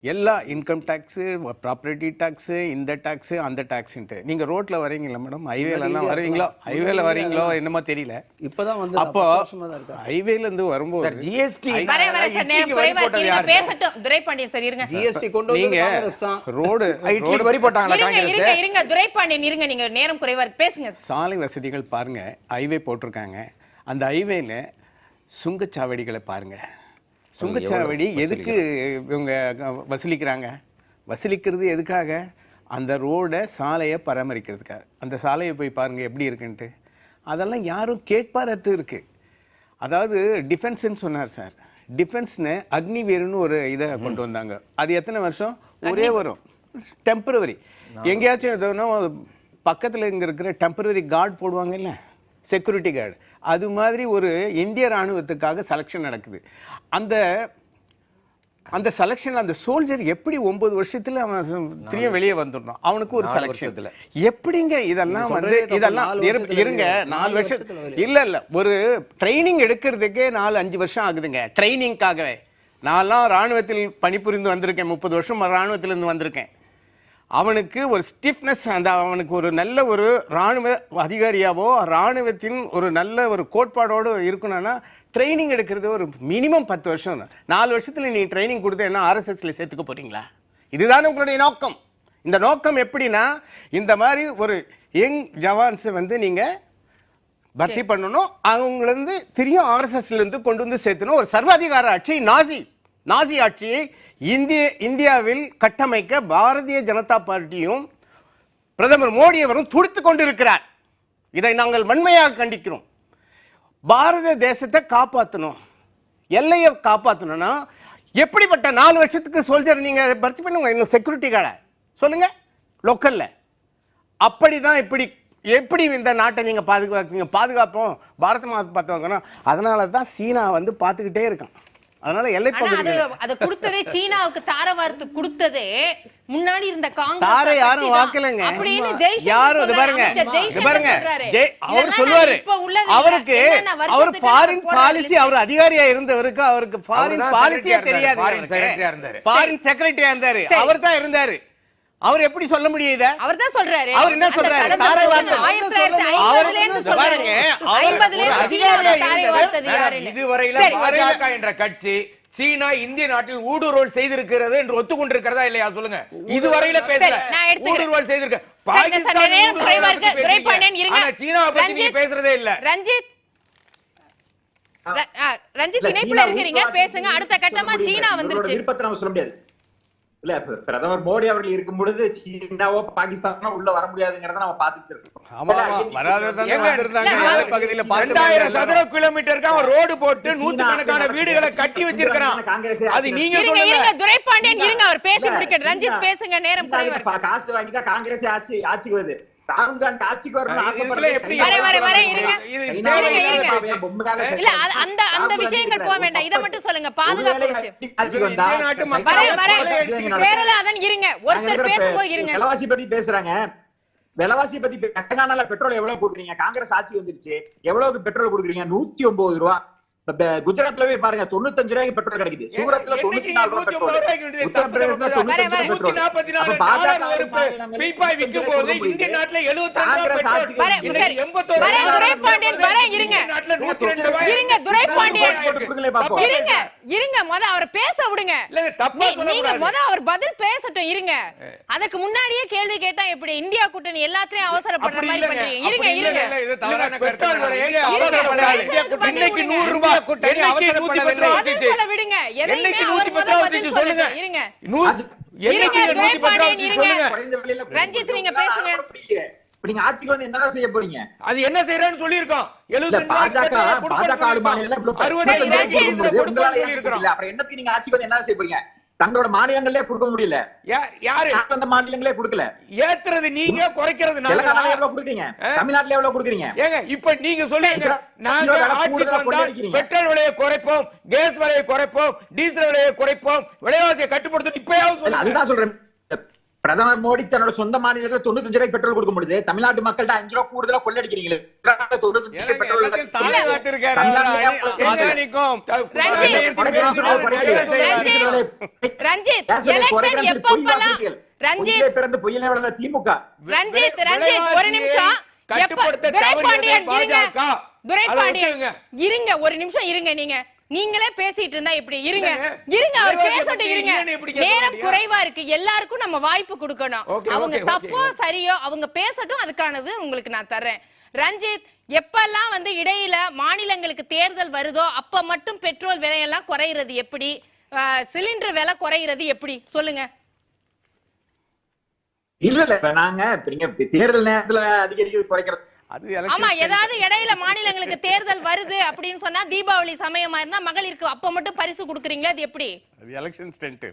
எல்லா income tax, property tax, இந்த tax, அந்த டேக்ஸுன்ட்டு. நீங்கள் ரோட்டில் வரீங்களா மேடம்? ஹைவேலெல்லாம் வருவீங்களோ? ஹைவேல வரீங்களோ என்னமோ தெரியல. இப்போதான் வந்து அப்போ ஹைவேலேருந்து வரும்போது ஜிஎஸ்டி ஜிஎஸ்டி கொண்டு நீங்கள் ரோடு வரி போட்டாங்களா? இருங்க துரைபாண்டியன், இருங்க, நீங்க நேரம் குறைவா இருக்கு, பேசுங்க. சாலை வசதிகள் பாருங்க, ஹைவே போட்டிருக்காங்க. அந்த ஹைவேல சுங்கச்சாவடிகளை பாருங்க. சுங்கச்சாவடி எதுக்கு இவங்க வசூலிக்கிறாங்க? வசூலிக்கிறது எதுக்காக? அந்த ரோடை, சாலையை பராமரிக்கிறதுக்காக. அந்த சாலையை போய் பாருங்கள் எப்படி இருக்குன்ட்டு. அதெல்லாம் யாரும் கேட்பாரட்டு இருக்குது. அதாவது டிஃபென்ஸ்ன்னு சொன்னார் சார். டிஃபென்ஸ்னு அக்னிவீர்னு ஒரு இதை கொண்டு வந்தாங்க. அது எத்தனை வருஷம்? ஒரே வரும், டெம்பரவரி. எங்கேயாச்சும் எதோனா பக்கத்தில் இங்கே இருக்கிற டெம்பரவரி கார்டு போடுவாங்கல்ல, செக்யூரிட்டி கார்டு, அது மாதிரி ஒரு இந்திய இராணுவத்துக்காக செலெக்ஷன் நடக்குது. அந்த செலெக்ஷன், அந்த சோல்ஜர் எப்படி 9 வருஷத்துல அவன் திரும்ப வெளியே வந்துடணும். அவனுக்கு ஒரு செலெக்ஷன் எப்படிங்க? இதெல்லாம் வந்து இதெல்லாம் இருங்க, 4 வருஷம் இல்ல ஒரு ட்ரைனிங் எடுக்கிறதுக்கே 4-5 வருஷம் ஆகுதுங்க. ட்ரைனிங்காகவே. நான்லாம் இராணுவத்தில் பணிபுரிந்து வந்திருக்கேன், 30 வருஷம் இராணுவத்திலிருந்து வந்திருக்கேன். அவனுக்கு ஒரு ஸ்டிஃப்னஸ், அந்த அவனுக்கு ஒரு நல்ல ஒரு இராணுவ அதிகாரியாவோ இராணுவத்தின் ஒரு நல்ல ஒரு கோட்பாடோடு இருக்கணும்னா ட்ரைனிங் எடுக்கிறது ஒரு மினிமம் 10 வருஷம். 4 வருஷத்தில் நீ ட்ரைனிங் கொடுத்து என்ன ஆர்எஸ்எஸ்ல சேர்த்துக்க போறீங்களா? இதுதான் உங்களுடைய நோக்கம். இந்த நோக்கம் எப்படின்னா, இந்த மாதிரி ஒரு யங் ஜவான்ஸை வந்து நீங்கள் பர்த்தி பண்ணணும், அவங்கள திரும்ப ஆர்எஸ்எஸ்லேருந்து கொண்டு வந்து சேர்த்தணும். ஒரு சர்வாதிகார ஆட்சி, நாசி ஆட்சியை இந்தியாவில் கட்டமைக்க பாரதிய ஜனதா பார்ட்டியும் பிரதமர் மோடி அவரும் துடித்துக் கொண்டிருக்கிறார். இதை நாங்கள் வன்மையாக கண்டிக்கிறோம். பாரத தேசத்தை காப்பாற்றணும், எல்லையை காப்பாற்றணும்னா எப்படிப்பட்ட 4 வருஷத்துக்கு சோல்ஜர் நீங்க பர்த்தி பண்ணுங்க? இன்னும் செக்யூரிட்டி கார்டை சொல்லுங்க லோக்கல்ல. அப்படிதான் எப்படி இந்த நாட்டை நீங்க பாதுகாப்போம், பாரத மாதா பார்த்துவாங்கன்னா. அதனால தான் சீனா வந்து பார்த்துக்கிட்டே இருக்கான். அதனால எல்லை பகுதி அது கொடுத்ததே சீனாவுக்கு தார வார்த்து கொடுத்ததே முன்னாடி இருந்த காங்கிரஸ் தாரை யாரும் வாக்கலங்க. அப்படின்னு ஜெய்சங்கர் யாரும் இது பாருங்க அவர் சொல்லுவாரு. அவருக்கு அவர் ஃபாரின் பாலிசி, அவர் அதிகாரியா இருந்தவருக்கு அவருக்கு ஃபாரின் பாலிசியே தெரியாது. ஃபாரின் செக்ரட்டரியா இருந்தாரு, அவர் தான் இருந்தாரு. அவர் எப்படி சொல்ல முடியும்? இத அவர் தான் சொல்றாரு. அவர் என்ன சொல்றாரு? தாரை வார்த்தை 1950ல இருந்து சொல்றாங்க. அவர் அதிகாரியா இருந்தவர். இதுவரையில பாஜக என்ற கட்சி சீனா இந்திய நாட்டில் ஊடுருவல் செய்திருக்கிறது என்று ஒத்துக்கொண்டிருக்கிறதா இல்லையா? சொல்லுங்க. இதுவரையில பேசல. ஊடுருவல் செய்திருக்க பாகிஸ்தான் சீனாவை பத்தி நீங்க பேசுறதே இல்ல. ரஞ்சித் இணைப்புல இருக்கீங்க, பேசுங்க. அடுத்த கட்டமா சீனா வந்துருச்சு. விருப்பத்தை நம்ம சொல்ல முடியாது இல்ல. பிரதமர் மோடி அவர்கள் இருக்கும் பொழுது சீனாவோ பாகிஸ்தானோ உள்ள வர முடியாதுங்கிறத நம்ம பாத்துட்டு இருக்கோம். 2000 சதுர கிலோமீட்டருக்கு அவன் ரோடு போட்டு நூற்றுக்கணக்கான வீடுகளை கட்டி வச்சிருக்கான். அது நீங்க சொல்லுங்க. துரைபாண்டியன் இருங்க, அவர் பேசி முடிக்கட்டும். ரஞ்சித் பேசுங்க, நேரம் குறைவா. காசு வாங்கி தான் காங்கிரஸ் ஆட்சிக்கு வருது. ராகுல் காந்தி ஆட்சிக்கு வரணும் அந்த விஷயங்கள் போக வேண்டாம். இத மட்டும் சொல்லுங்க. பாதுகாப்பு இருங்க, ஒருத்தர் பேசும்போது இருங்க. விலைவாசி பத்தி பேசுறாங்க. விலைவாசி பத்தி தெலங்கானால பெட்ரோல் எவ்வளவு கொடுக்குறீங்க? காங்கிரஸ் ஆட்சி வந்துருச்சு, எவ்வளவு பெட்ரோல் கொடுக்குறீங்க? 109 ரூபா. குஜராத்ல போய் பாருங்க, 95 ரூபாய்க்கு பெட்ரோல் கிடைக்குது. சூரத்ல 94 ரூபாய் பெட்ரோல். உத்தரப்பிரதேசல 95 பெட்ரோல். பீப்பாய் விக்கும் போது இந்திய நாட்டுல 72 இருங்க துரைபாண்டியன் இருங்க, முத அவர் பேச விடுங்க. நீங்க முத அவர் பதில் பேசட்டும். இருங்க, அதுக்கு முன்னாடியே கேள்வி கேட்டா எப்படி? இந்தியா கூட்டணி எல்லாத்தையும் அவசரப்படுற மாதிரி பண்றீங்க. இருங்க இது தவறான கருத்து. இன்னைக்கு 100 ரூபாய் கூட்டணி அவசரப்படவில்லை. விடுங்க. என்னைக்கு 110 சொல்லுங்க. இருங்க என்னைக்கு 110 சொல்லுங்க. ரஞ்சித் நீங்க பேசுங்க. நீங்க ஆட்சிக்கு வந்து என்ன செய்ய போறீங்க? அது என்ன செய்யறேன்னு சொல்லியிருக்கோம். 75 பாஜக அப்புறம் என்னத்துக்கு நீங்க ஆட்சிக்கு வந்து என்ன செய்ய போறீங்க? தங்களோட மாநிலங்களே கொடுக்க முடியல. யாரு அந்த மாநிலங்களே கொடுக்கல. ஏத்துறது நீங்க, குறைக்கிறது நாங்க. தெலங்கானால எவ்வளவு கொடுக்குறீங்க? தமிழ்நாட்டுல எவ்வளவு கொடுக்குறீங்க? ஏங்க இப்ப நீங்க சொல்லுங்க, நாங்க ஆட்சிக்கு வந்தா பெட்ரோல் விலையை குறைப்போம், கேஸ் விலையை குறைப்போம், டீசல் விலையை குறைப்போம், விலைவாசியை கட்டுப்படுத்தும். இப்பயாவது சொல்லுங்க. அதுதான் சொல்றேன். பிரதமர் மோடி தன்னோட சொந்த மாநிலத்துல 95 ரூபாய்க்கு பெட்ரோல் கொடுக்க முடியுது. தமிழ்நாட்டு மக்கள்கிட்ட 5 ரூபா கூடுதலா கொள்ளடிக்கிறீங்களே. 95 பெட்ரோல் ரஞ்சித் எலெக்ஷன் எப்பப்பலாம் ரஞ்சித் பிறந்து பொய்யிலே வளர்ந்த திமுக. ரஞ்சித் ஒரு நிமிஷம் இருங்க ஒரு நிமிஷம் இருங்க. நீங்களே பேசிட்டு இருந்தா எப்படி? இருங்க அவர் பேசிட்டு இருங்க. நேரம் குறைவா இருக்கு, எல்லாருக்கும் நம்ம வாய்ப்பு கொடுக்கணும். அவங்க தப்போ சரியோ அவங்க பேசட்டும், அதுக்கானது உங்களுக்கு நான் தர்றேன். ரஞ்சித், எப்பெல்லாம் வந்து இடையில மாநிலங்களுக்கு தேர்தல் வருதோ அப்ப மட்டும் பெட்ரோல் விலையெல்லாம் குறையிறது எப்படி? சிலிண்டர் விலை குறையிறது எப்படி சொல்லுங்க? இல்ல நாங்க தேர்தல் நேரத்துல அதிகரிக்க குறைக்கிறது. ஆமா, ஏதாவது இடையில மாநிலங்களுக்கு தேர்தல் வருது அப்படின்னு சொன்னா, தீபாவளி சமயமா இருந்தா மகளிருக்கு அப்ப மட்டும் பரிசு கொடுக்குறீங்களா? அது எப்படி? Election stunt.